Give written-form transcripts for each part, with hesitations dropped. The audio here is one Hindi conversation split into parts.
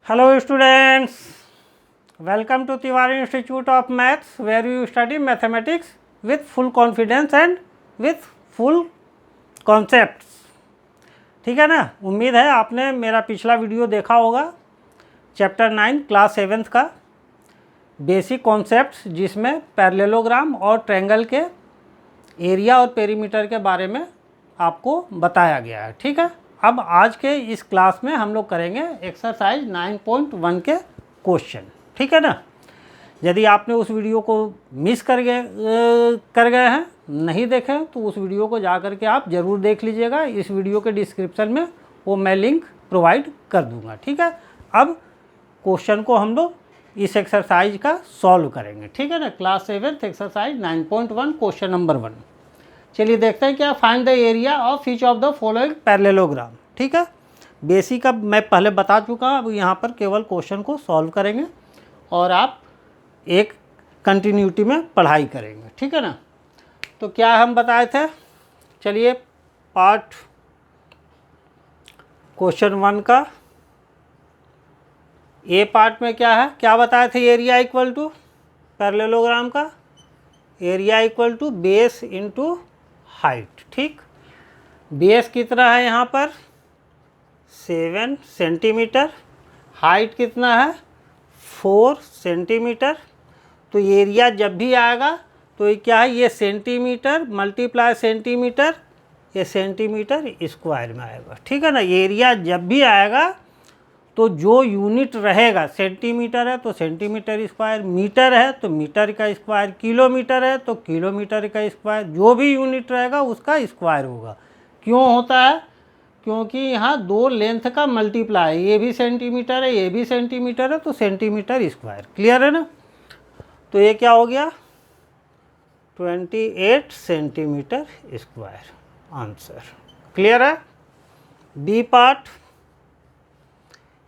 Hello students, welcome to Tiwari Institute of Maths where you study mathematics with full confidence and with full concepts. ठीक है ना। उम्मीद है आपने मेरा पिछला वीडियो देखा होगा चैप्टर 9 क्लास 7th का बेसिक कॉन्सेप्ट्स, जिसमें पैरेललोग्राम और ट्रायंगल के एरिया और पेरीमीटर के बारे में आपको बताया गया है। ठीक है, अब आज के इस क्लास में हम लोग करेंगे एक्सरसाइज 9.1 के क्वेश्चन। ठीक है ना। यदि आपने उस वीडियो को मिस कर गए हैं, नहीं देखे, तो उस वीडियो को जा करके आप ज़रूर देख लीजिएगा। इस वीडियो के डिस्क्रिप्शन में वो मैं लिंक प्रोवाइड कर दूंगा। ठीक है, अब क्वेश्चन को हम लोग इस एक्सरसाइज का सॉल्व करेंगे। ठीक है ना। Class 7th exercise 9.1 question number 1। चलिए देखते हैं क्या। Find the area of each of the following parallelogram. ठीक है, बेसिक अब मैं पहले बता चुका हूँ। अब यहाँ पर केवल क्वेश्चन को सॉल्व करेंगे और आप एक कंटिन्यूटी में पढ़ाई करेंगे। ठीक है ना। तो क्या हम बताए थे, चलिए पार्ट क्वेश्चन 1 का ए पार्ट में क्या है, क्या बताए थे। एरिया इक्वल टू पैरेललोग्राम का area equal to base into height. ठीक, बेस कितना है यहाँ पर 7 सेंटीमीटर, हाइट कितना है 4 सेंटीमीटर। तो एरिया जब भी आएगा तो ये क्या है, ये सेंटीमीटर मल्टीप्लाई सेंटीमीटर, ये सेंटीमीटर स्क्वायर में आएगा। ठीक है ना। एरिया जब भी आएगा तो जो यूनिट रहेगा, सेंटीमीटर है तो सेंटीमीटर स्क्वायर, मीटर है तो मीटर का स्क्वायर, किलोमीटर है तो किलोमीटर का स्क्वायर, जो भी यूनिट रहेगा उसका स्क्वायर होगा। क्यों होता है, क्योंकि यहाँ दो लेंथ का मल्टीप्लाई है। ये भी सेंटीमीटर है, ये भी सेंटीमीटर है, तो सेंटीमीटर स्क्वायर। क्लियर है ना। तो ये क्या हो गया 28 सेंटीमीटर स्क्वायर आंसर। क्लियर है। बी पार्ट,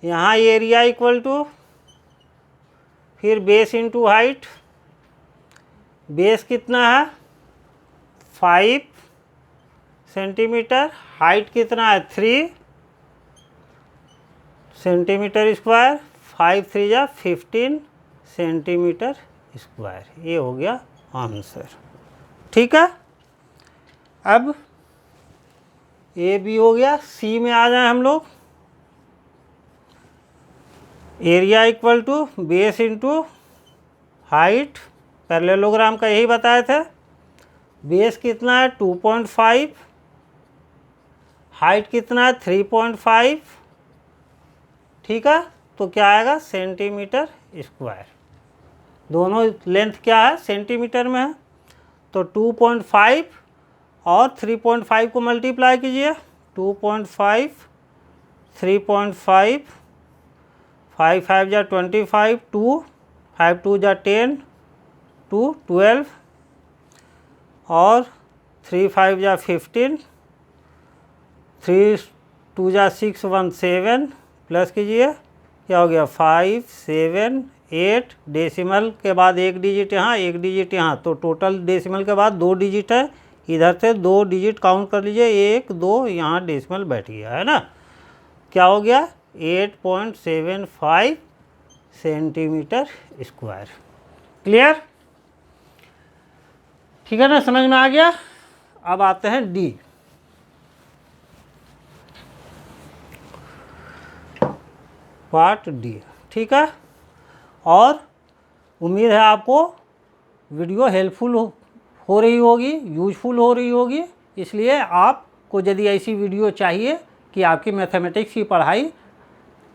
यहाँ एरिया इक्वल टू फिर बेस इंटू हाइट। बेस कितना है 5 सेंटीमीटर, हाइट कितना है 3 सेंटीमीटर स्क्वायर, 5 3 जा 15 सेंटीमीटर स्क्वायर। ये हो गया आंसर। ठीक है। अब ए भी हो गया। सी में आ जाए हम लोग। Area equal to base into height, parallelogram का यही बताए थे। बेस कितना है 2.5, हाइट कितना है 3.5। ठीक है, तो क्या आएगा सेंटीमीटर स्क्वायर। दोनों लेंथ क्या है सेंटीमीटर में है, तो 2.5 और 3.5 को मल्टीप्लाई कीजिए। 2.5 3.5, 5 5 जा 25, 2 5 2 जा 10, 2 12 और 3 5 जा 15, 3 2 जा 6 1 7, प्लस कीजिए क्या हो गया 5 7 8। डेसिमल के बाद एक डिजिट यहाँ, एक डिजिट यहाँ, तो टोटल डेसिमल के बाद 2 डिजिट है। इधर से 2 डिजिट काउंट कर लीजिए, 1 2, यहाँ डेसिमल बैठ गया है ना। क्या हो गया 8.75 सेंटीमीटर स्क्वायर। क्लियर। ठीक है ना, समझ में आ गया। अब आते हैं डी। Part D. ठीक है, और उम्मीद है आपको वीडियो हेल्पफुल हो रही होगी, यूजफुल हो रही होगी। इसलिए आपको यदि ऐसी वीडियो चाहिए कि आपकी मैथमेटिक्स की पढ़ाई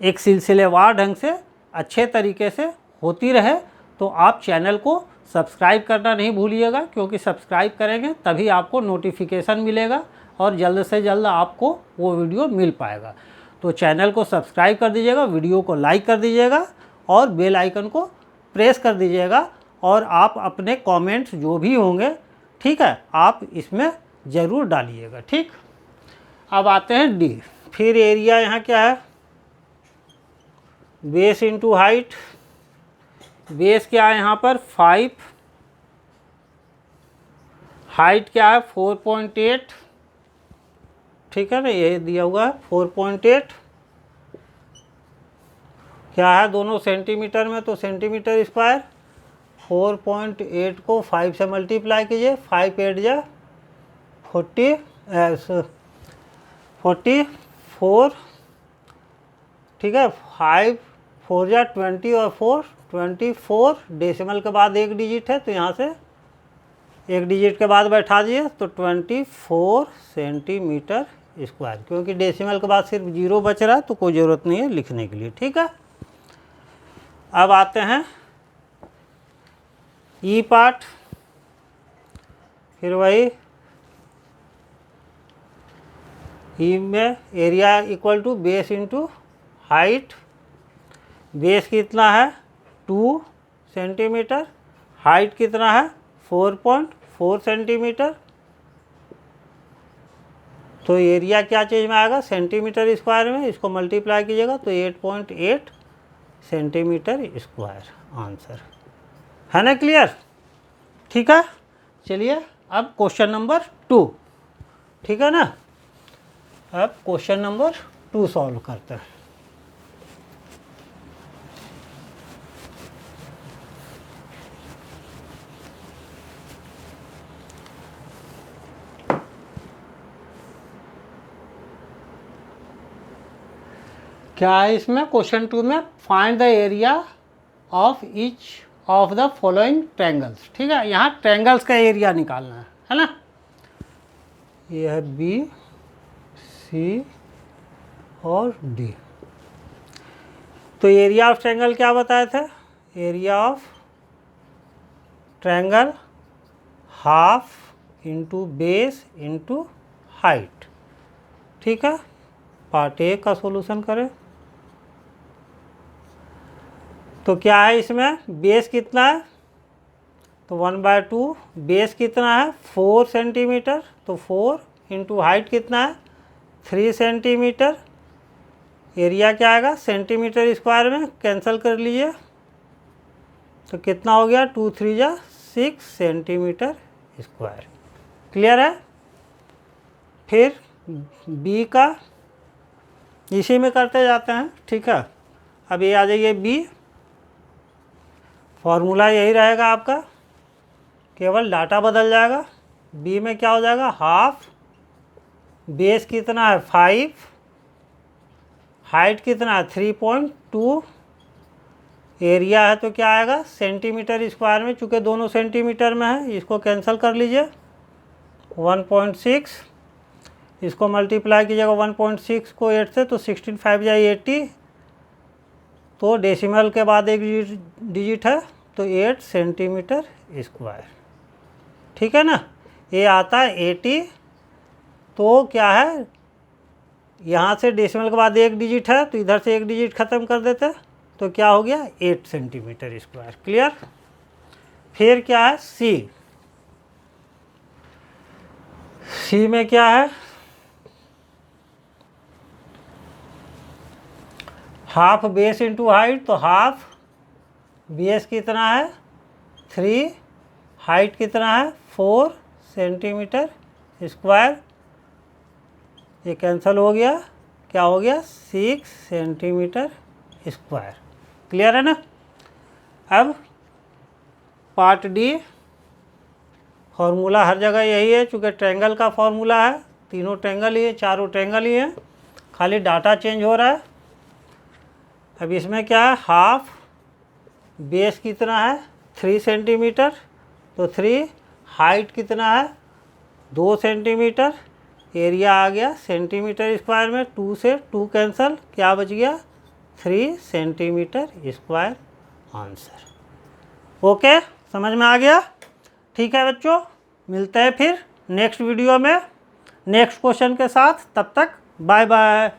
एक सिलसिलेवार ढंग से अच्छे तरीके से होती रहे, तो आप चैनल को सब्सक्राइब करना नहीं भूलिएगा, क्योंकि सब्सक्राइब करेंगे तभी आपको नोटिफिकेशन मिलेगा और जल्द से जल्द आपको वो वीडियो मिल पाएगा। तो चैनल को सब्सक्राइब कर दीजिएगा, वीडियो को लाइक कर दीजिएगा और बेल आइकन को प्रेस कर दीजिएगा। और आप अपने कमेंट्स जो भी होंगे, ठीक है, आप इसमें ज़रूर डालिएगा। ठीक, अब आते हैं डी। फिर एरिया यहाँ क्या है बेस इंटू हाइट। बेस क्या है यहाँ पर 5, हाइट क्या है 4.8। ठीक है ना, ये दिया हुआ है 4.8। क्या है दोनों सेंटीमीटर में, तो सेंटीमीटर स्क्वायर। 4.8 को 5 से मल्टीप्लाई कीजिए, 5 8 जा 44, ठीक है। 5 4 जा 20 और 4 24, डेसिमल के बाद एक डिजिट है तो यहाँ से एक डिजिट के बाद बैठा दिए तो 24 सेंटीमीटर स्क्वायर, क्योंकि डेसिमल के बाद सिर्फ 0 बच रहा है तो कोई ज़रूरत नहीं है लिखने के लिए, ठीक है। अब आते हैं ई पार्ट, फिर वही ई में area equal to base into height. Base कितना है 2 सेंटीमीटर, हाइट कितना है 4.4 सेंटीमीटर, तो एरिया क्या चीज़ में आएगा सेंटीमीटर स्क्वायर में, इसको मल्टीप्लाई कीजिएगा तो 8.8 सेंटीमीटर स्क्वायर आंसर है ना। क्लियर, ठीक है। चलिए अब क्वेश्चन नंबर 2, ठीक है ना। अब क्वेश्चन नंबर 2 सॉल्व करते हैं। क्या है इसमें क्वेश्चन 2 में, find the area of each of the following triangles, ठीक है। यहाँ ट्रायंगल्स का एरिया निकालना है ना। ये है बी सी और डी। तो एरिया ऑफ ट्रायंगल क्या बताए थे, area of triangle half into base into height, ठीक है। पार्ट ए का सॉल्यूशन करें तो क्या है इसमें, बेस कितना है तो 1/2, बेस कितना है 4 सेंटीमीटर, तो 4 इंटू हाइट कितना है 3 सेंटीमीटर। एरिया क्या आएगा सेंटीमीटर स्क्वायर में, कैंसिल कर लीजिए तो कितना हो गया 2 3 जा 6 सेंटीमीटर स्क्वायर। क्लियर है। फिर बी का इसी में करते जाते हैं, ठीक है। अब ये आ जाइए बी, फॉर्मूला यही रहेगा आपका, केवल डाटा बदल जाएगा। बी में क्या हो जाएगा हाफ, बेस कितना है 5, हाइट कितना है 3.2, एरिया है तो क्या आएगा सेंटीमीटर स्क्वायर में, चूँकि दोनों सेंटीमीटर में है इसको कैंसिल कर लीजिए 1.6, इसको मल्टीप्लाई कीजिएगा 1.6 को 8 से तो 16 5 या 80, तो डेसिमल के बाद एक डिजिट है तो 8 सेंटीमीटर स्क्वायर, ठीक है ना। ये आता है 80, तो क्या है यहाँ से डेसिमल के बाद एक डिजिट है तो इधर से एक डिजिट ख़त्म कर देते तो क्या हो गया 8 सेंटीमीटर स्क्वायर। क्लियर। फिर क्या है सी, सी में क्या है हाफ बेस इंटू हाइट, तो हाफ बेस कितना है 3, हाइट कितना है 4 सेंटीमीटर स्क्वायर, ये कैंसिल हो गया, क्या हो गया 6 सेंटीमीटर स्क्वायर। क्लियर है ना। अब पार्ट डी, फार्मूला हर जगह यही है, चूँकि ट्रायंगल का फार्मूला है, तीनों ट्रायंगल ही है, चारों ट्रायंगल ही हैं, खाली डाटा चेंज हो रहा है। अब इसमें क्या है हाफ बेस कितना है 3 सेंटीमीटर, तो 3, हाइट कितना है 2 सेंटीमीटर, एरिया आ गया सेंटीमीटर स्क्वायर में, 2 से 2 कैंसिल, क्या बच गया 3 सेंटीमीटर स्क्वायर आंसर। ओके, समझ में आ गया। ठीक है बच्चों, मिलते हैं फिर नेक्स्ट वीडियो में नेक्स्ट क्वेश्चन के साथ, तब तक बाय बाय।